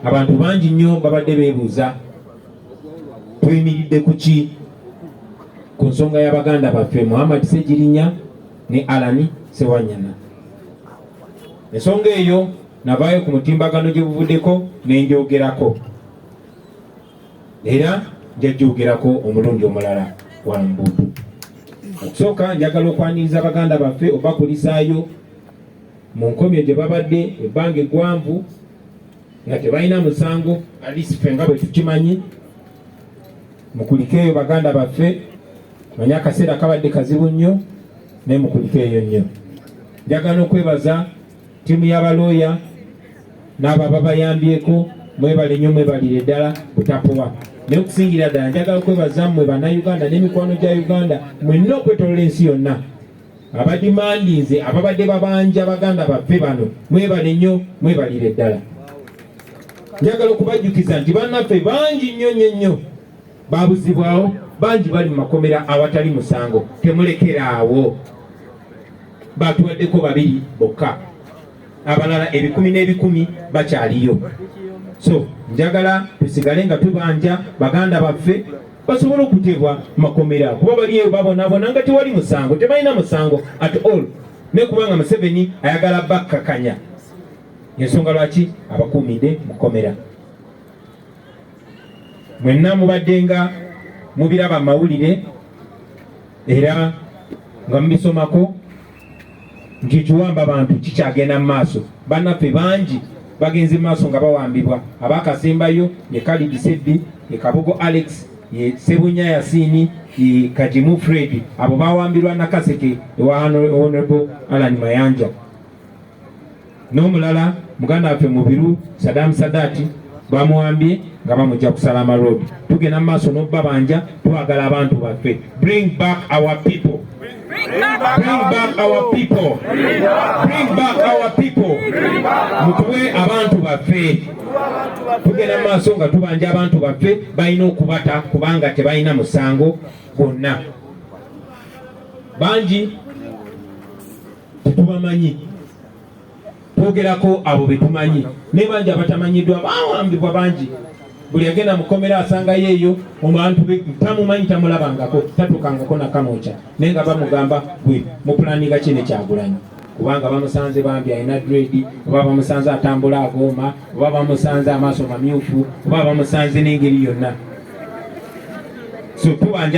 abantu bangi nnyo babadde beebuuza tuyimiridde ku ki ku nsonga y'abaganda baffe Muhammad Ssegirinya ne Hon Ssewanyana. Ensonga eyo navaayo ku mutimbagano gye buvuddeko n'enjogerako, era njajjogerako omulundi omulala wambudu. Okusooka njagala okwaniriza abaganda baffe obakulisaayo mu nkomyo gye babadde ebbanga eggwanvu nga tebalina musango, alisi ffe nga bwe tukimanyi. Mukulikeeyo baganda baffe, manya akaseera kabadde kazibu nnyo, naye mukulikeeyo nnyo. Njagala okwebaza ttiimu y'abalooya n'abo babayambyeko, mwebale nnyo, mwebalire ddala butapowa. Naye okusingira ddala njagala okwebaza mmwe bannayuganda n'emikwano gya Uganda mwenna okwetoolola ensi yonna abadimandinze ababadde babanja baganda baffe bano, mwebale nnyo, mwebalire ddala. Njagala okubajjukiza nti bannaffe bangi nnyo nnyo nnyo babuzibwawo, bangi bali mu makomera awatali musango. Temulekera batuwaddeko 2 bokka, abalala 10 n'ebikumi bakyaliyo. So njagala tusigale nga tubanja baganda baffe basobole okutebwa makomera, kuba baliyo babonabona nga tewali musango, tebalina musango at all, ne kubanga Museveni ayagala bakkakanya. Ensonga lwaki abakuumidde mukomera. Mwenna mubadde nga mubiraba mawulire era nga mubisomako nti ekiwamba abantu kikyagenda mu maaso. Bannaffe bangi bagenze mu maaso nga bawambibwa. Abakasembayo ye Khalid Sebbi, ye Kabogo Alex, ye Sebunya Yasini, ye Kajimu Fred, abo bawambirwa Nakaseke ewa Honorable Alan Mayanja. N'omulala muganda waffe Mubiru Saddam Sadati bamuwambye nga bamujja ku Salama Road. Tugenda mu maaso n'obbabanja, twagala abantu baffe. Bring back our people. Bring back our people. Bring back our people. Mutuwe abantu baffe. Tugenda mu maaso nga tubanja abantu baffe, balina okubata kubanga tebalina musango bonna. Bangi tetubamanyi, twogerako abo betumanyi, ne bangi abatamanyiddwa bawambibwa bangi. Buli agenda mukomera asangayo eyo omuntu tamumanyi, tamulabangako, tatukangako nakamokya, naye nga bamugamba gwe mupulaninga kine Kyagulanyi kubanga bamusanze bambi alina dread, oba bamusanze atambula agooma, oba bamusanze amaaso mamyufu, oba bamusanze n'engeri yonna. So tubanja